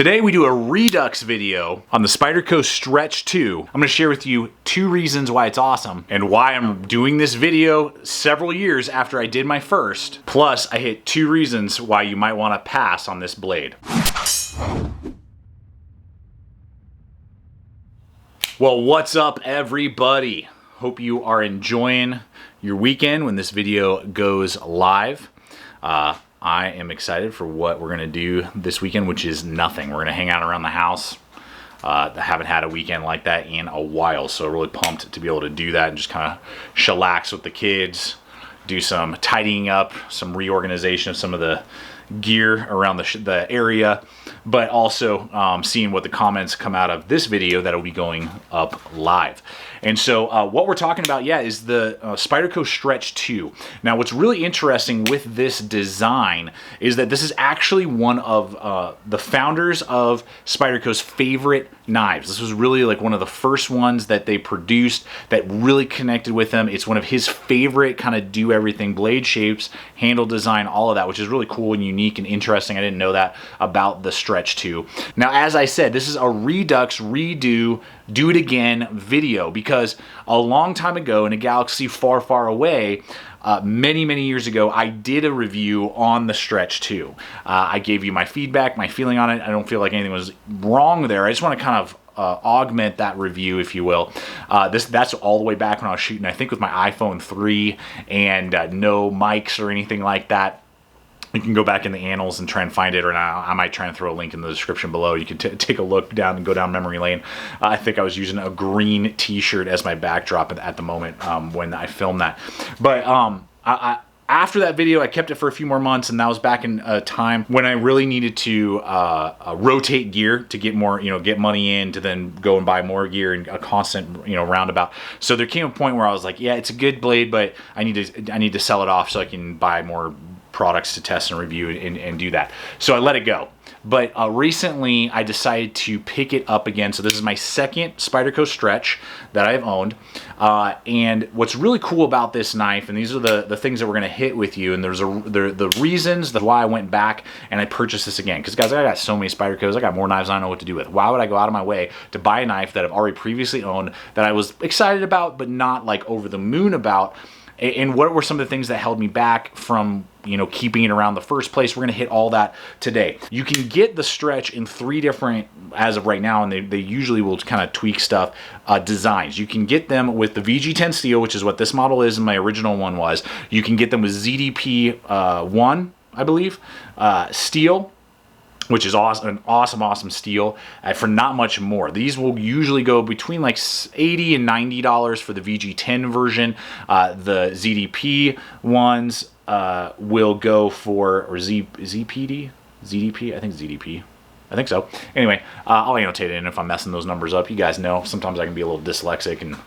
Today we do a Redux video on the Spyderco Stretch 2. I'm going to share with you 2 reasons why it's awesome and why I'm doing this video several years after I did my first. Plus, I hit 2 reasons why you might want to pass on this blade. Well, what's up everybody? Hope you are enjoying your weekend when this video goes live. I am excited for what we're gonna do this weekend, which is nothing. We're gonna hang out around the house. I haven't had a weekend like that in a while, so really pumped to be able to do that and just kind of chillax with the kids, do some tidying up, some reorganization of some of the gear around the area, but also seeing what the comments come out of this video that'll be going up live. And so what we're talking about, is the Spyderco Stretch 2. Now what's really interesting with this design is that this is actually one of the founders of Spyderco's favorite knives. This was really like one of the first ones that they produced that really connected with him. It's one of his favorite kind of do everything blade shapes, handle design, all of that, which is really cool and unique and interesting. I didn't know that about the Stretch 2. Now, as I said, this is a Redux redo, do it again video, because a long time ago in a galaxy far, far away, many years ago, I did a review on the Stretch 2. I gave you my feedback, my feeling on it. I don't feel like anything was wrong there. I just want to kind of augment that review, if you will. That's all the way back when I was shooting, I think with my iPhone 3 and no mics or anything like that. You can go back in the annals and try and find it, or I might try and throw a link in the description below. You can take a look down and go down memory lane. I think I was using a green t-shirt as my backdrop at the moment when I filmed that. But after that video, I kept it for a few more months, and that was back in a time when I really needed to rotate gear to get more, get money in to then go and buy more gear and a constant, roundabout. So there came a point where I was like, yeah, it's a good blade, but I need to sell it off so I can buy more products to test and review and do that. So I let it go. But recently I decided to pick it up again. So this is my second Spyderco Stretch that I've owned. And what's really cool about this knife, and these are the things that we're gonna hit with you, and the reasons why I went back and I purchased this again. Because guys, I got so many Spydercos, I got more knives I don't know what to do with. Why would I go out of my way to buy a knife that I've already previously owned, that I was excited about but not like over the moon about? And what were some of the things that held me back from, keeping it around the first place? We're gonna hit all that today. You can get the Stretch in 3 different, as of right now, and they usually will kind of tweak stuff, designs. You can get them with the VG10 steel, which is what this model is and my original one was. You can get them with ZDP 1, I believe, steel, which is awesome, an awesome steel for not much more. These will usually go between like $80 and $90 for the VG10 version. The ZDP ones will go for, or ZPD? ZDP? I think ZDP. I think so. Anyway, I'll annotate it in if I'm messing those numbers up. You guys know sometimes I can be a little dyslexic and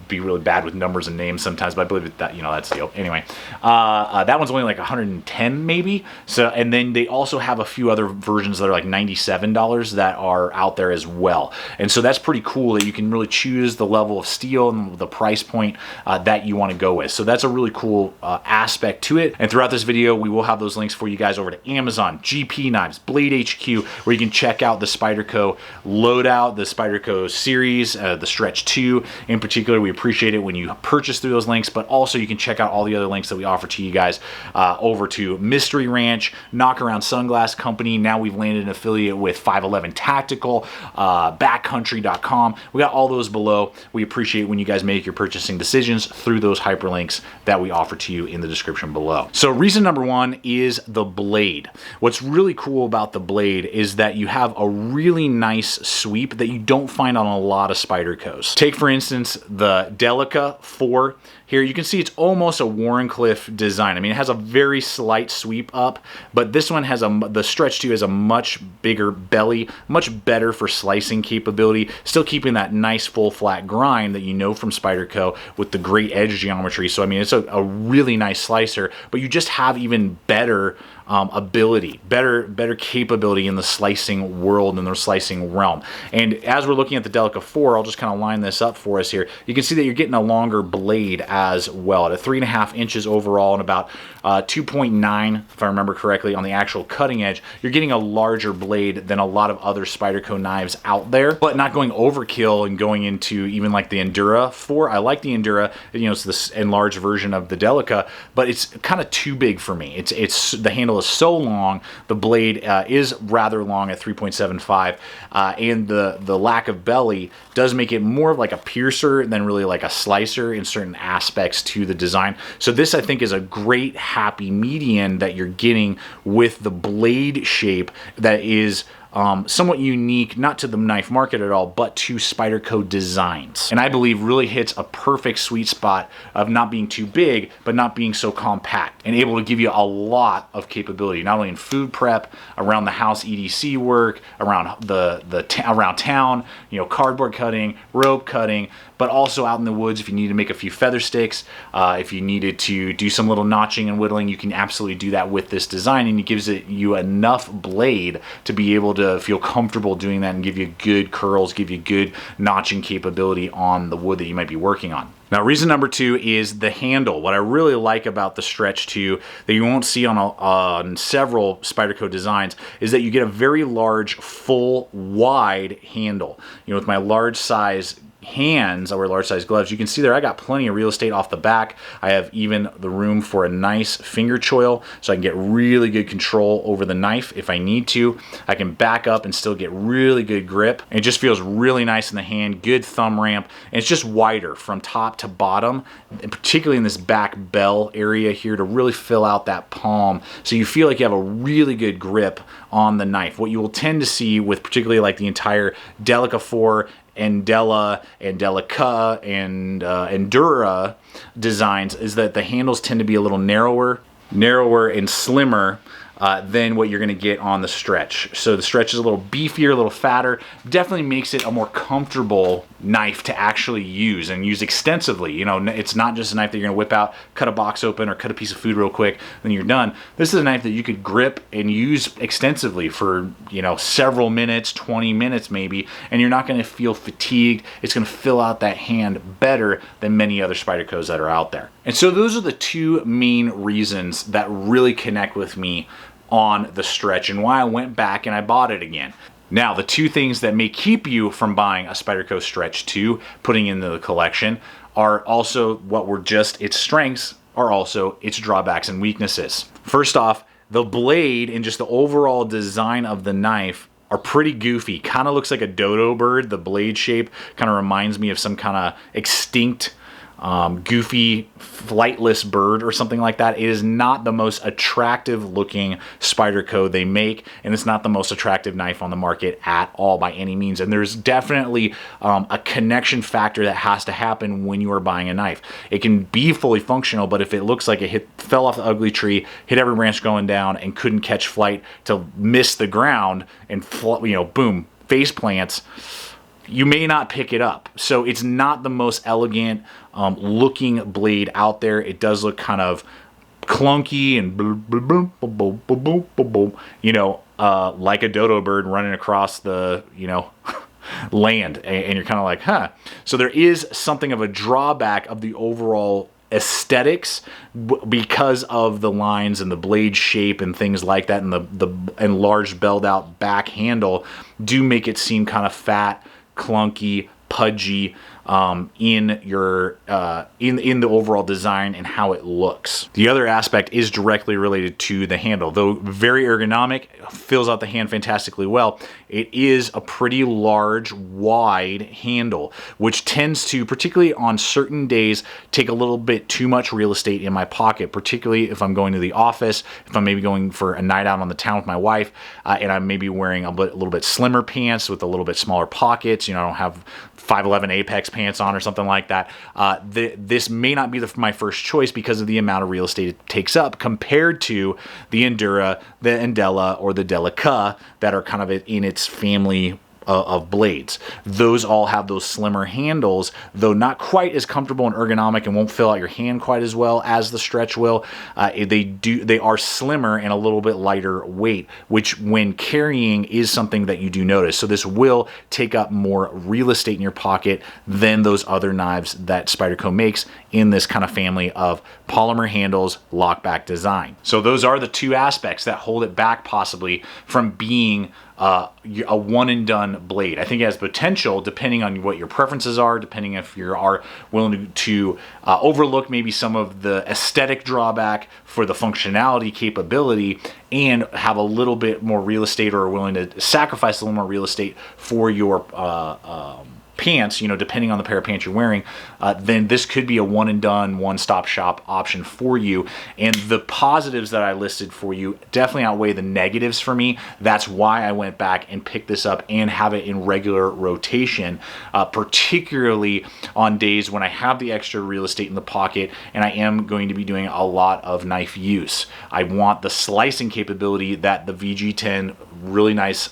be really bad with numbers and names sometimes, but I believe that that's the deal. Anyway, that one's only like 110 maybe. So, and then they also have a few other versions that are like $97 that are out there as well. And so that's pretty cool that you can really choose the level of steel and the price point that you want to go with. So that's a really cool aspect to it. And throughout this video, we will have those links for you guys over to Amazon, GP Knives, Blade HQ, where you can check out the Spyderco loadout, the Spyderco series, the Stretch 2 in particular. We appreciate it when you purchase through those links, but also you can check out all the other links that we offer to you guys over to Mystery Ranch, Knockaround Sunglass Company. Now we've landed an affiliate with 511 Tactical, backcountry.com. We got all those below. We appreciate when you guys make your purchasing decisions through those hyperlinks that we offer to you in the description below. So reason number 1 is the blade. What's really cool about the blade is that you have a really nice sweep that you don't find on a lot of Spydercos. Take for instance the Delica 4 here. You can see it's almost a Wharncliffe design. I mean, it has a very slight sweep up, but this one has the Stretch 2 has a much bigger belly, much better for slicing capability, still keeping that nice full flat grind that you know from Spyderco with the great edge geometry. So I mean, it's a really nice slicer, but you just have even better ability, better capability in the slicing world and the slicing realm. And as we're looking at the Delica 4, I'll just kind of line this up for us here. You can see that you're getting a longer blade as well. At 3.5 inches overall and about 2.9, if I remember correctly, on the actual cutting edge, you're getting a larger blade than a lot of other Spyderco knives out there, but not going overkill and going into even like the Endura 4. I like the Endura, you know, it's this enlarged version of the Delica, but it's kind of too big for me. It's the handle is so long, the blade is rather long at 3.75, and the lack of belly does make it more of like a piercer than really like a slicer in certain aspects to the design. So this, I think, is a great happy median that you're getting with the blade shape that is somewhat unique, not to the knife market at all, but to Spyderco designs. And I believe really hits a perfect sweet spot of not being too big, but not being so compact, and able to give you a lot of capability, not only in food prep, around the house EDC work, around around town, you know, cardboard cutting, rope cutting, but also out in the woods if you need to make a few feather sticks, if you needed to do some little notching and whittling, you can absolutely do that with this design, and it gives you enough blade to be able to feel comfortable doing that and give you good curls, give you good notching capability on the wood that you might be working on. Now, reason number 2 is the handle. What I really like about the Stretch 2 that you won't see on several Spyderco designs is that you get a very large, full, wide handle. You know, with my large size hands, I wear large size gloves, you can see there I got plenty of real estate off the back. I have even the room for a nice finger choil, so I can get really good control over the knife if I need to. I can back up and still get really good grip. And it just feels really nice in the hand, good thumb ramp, and it's just wider from top to bottom, and particularly in this back bell area here to really fill out that palm, so you feel like you have a really good grip on the knife. What you will tend to see with particularly like the entire Delica 4 and Delica and Endura designs is that the handles tend to be a little narrower and slimmer than what you're going to get on the Stretch. So the Stretch is a little beefier, a little fatter, definitely makes it a more comfortable knife to actually use and use extensively. You know, it's not just a knife that you're going to whip out, cut a box open or cut a piece of food real quick, then you're done. This is a knife that you could grip and use extensively for, you know, several minutes, 20 minutes maybe, and you're not going to feel fatigued. It's going to fill out that hand better than many other Spydercos that are out there. And so those are the 2 main reasons that really connect with me on the Stretch and why I went back and I bought it again. Now, the 2 things that may keep you from buying a Spyderco Stretch 2, putting into the collection, are also what were just its strengths, are also its drawbacks and weaknesses. First off, the blade and just the overall design of the knife are pretty goofy. Kind of looks like a dodo bird. The blade shape kind of reminds me of some kind of extinct goofy flightless bird or something like that. It is not the most attractive looking Spyderco they make, and it's not the most attractive knife on the market at all by any means. And there's definitely a connection factor that has to happen when you are buying a knife. It can be fully functional, but if it looks like it fell off the ugly tree, hit every branch going down, and couldn't catch flight to miss the ground and, you know, boom, face plants, you may not pick it up. So it's not the most elegant looking blade out there. It does look kind of clunky and you know, like a dodo bird running across the, you know, land, and you're kind of like, huh. So there is something of a drawback of the overall aesthetics because of the lines and the blade shape and things like that, and the enlarged belled out back handle do make it seem kind of fat, clunky, pudgy in your in the overall design and how it looks. The other aspect is directly related to the handle. Though very ergonomic, fills out the hand fantastically well, it is a pretty large, wide handle, which tends to, particularly on certain days, take a little bit too much real estate in my pocket, particularly if I'm going to the office, if I'm maybe going for a night out on the town with my wife, and I'm maybe wearing a little bit slimmer pants with a little bit smaller pockets. You know, I don't have 511 Apex pants on or something like that. This may not be my first choice because of the amount of real estate it takes up compared to the Endura, the Endela, or the Delica that are kind of in its family of blades. Those all have those slimmer handles, though not quite as comfortable and ergonomic, and won't fill out your hand quite as well as the stretch will. They are slimmer and a little bit lighter weight, which when carrying is something that you do notice. So this will take up more real estate in your pocket than those other knives that Spyderco makes in this kind of family of polymer handles, lockback design. So those are the two aspects that hold it back possibly from being a one and done blade. I think it has potential depending on what your preferences are, depending if you are willing to overlook maybe some of the aesthetic drawback for the functionality capability and have a little bit more real estate, or are willing to sacrifice a little more real estate for your pants, you know, depending on the pair of pants you're wearing, then this could be a one and done, one-stop shop option for you. And the positives that I listed for you definitely outweigh the negatives for me. That's why I went back and picked this up and have it in regular rotation, particularly on days when I have the extra real estate in the pocket and I am going to be doing a lot of knife use. I want the slicing capability that the VG10 really nice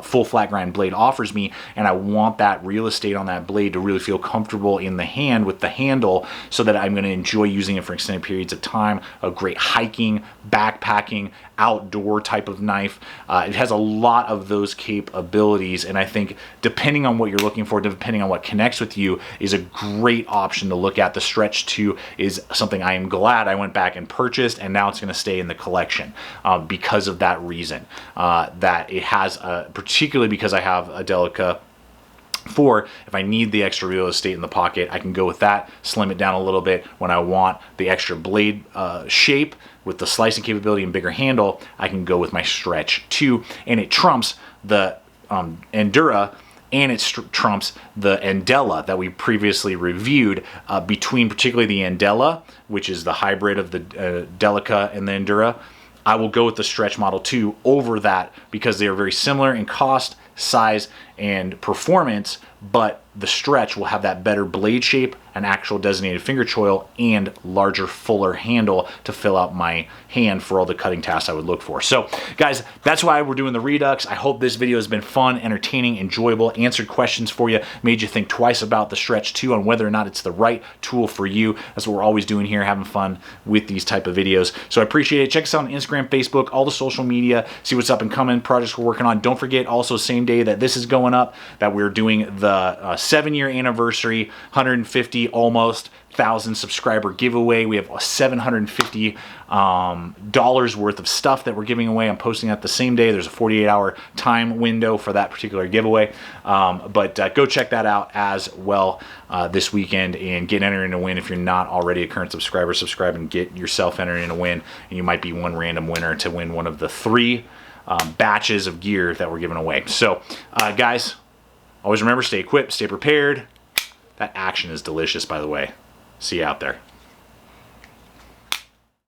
full flat grind blade offers me, and I want that real estate on that blade to really feel comfortable in the hand with the handle, so that I'm going to enjoy using it for extended periods of time. A great hiking, backpacking, outdoor type of knife. It has a lot of those capabilities, and I think depending on what you're looking for, depending on what connects with you, is a great option to look at. The Stretch 2 is something I am glad I went back and purchased, and now it's going to stay in the collection because of that reason. That it has, particularly because I have a Delica 4, if I need the extra real estate in the pocket, I can go with that, slim it down a little bit. When I want the extra blade shape with the slicing capability and bigger handle, I can go with my Stretch 2, and it trumps the Endura, and it trumps the Andela that we previously reviewed, between particularly the Andela, which is the hybrid of the Delica and the Endura. I will go with the Stretch Model 2 over that because they are very similar in cost, size, and performance, but the Stretch will have that better blade shape, an actual designated finger choil, and larger, fuller handle to fill out my hand for all the cutting tasks I would look for. So guys, that's why we're doing the Redux. I hope this video has been fun, entertaining, enjoyable, answered questions for you, made you think twice about the Stretch 2 on whether or not it's the right tool for you. That's what we're always doing here, having fun with these type of videos. So I appreciate it. Check us out on Instagram, Facebook, all the social media, see what's up and coming, projects we're working on. Don't forget also, same day that this is going up, that we're doing the 7-year anniversary, 150 almost 1,000 subscriber giveaway. We have $750 worth of stuff that we're giving away. I'm posting that the same day. There's a 48-hour time window for that particular giveaway, but go check that out as well this weekend and get entered in a win. If you're not already a current subscriber, subscribe and get yourself entered in a win, and you might be one random winner to win one of the 3 batches of gear that we're giving away. So guys, always remember, stay equipped, stay prepared. That action is delicious, by the way. See you out there.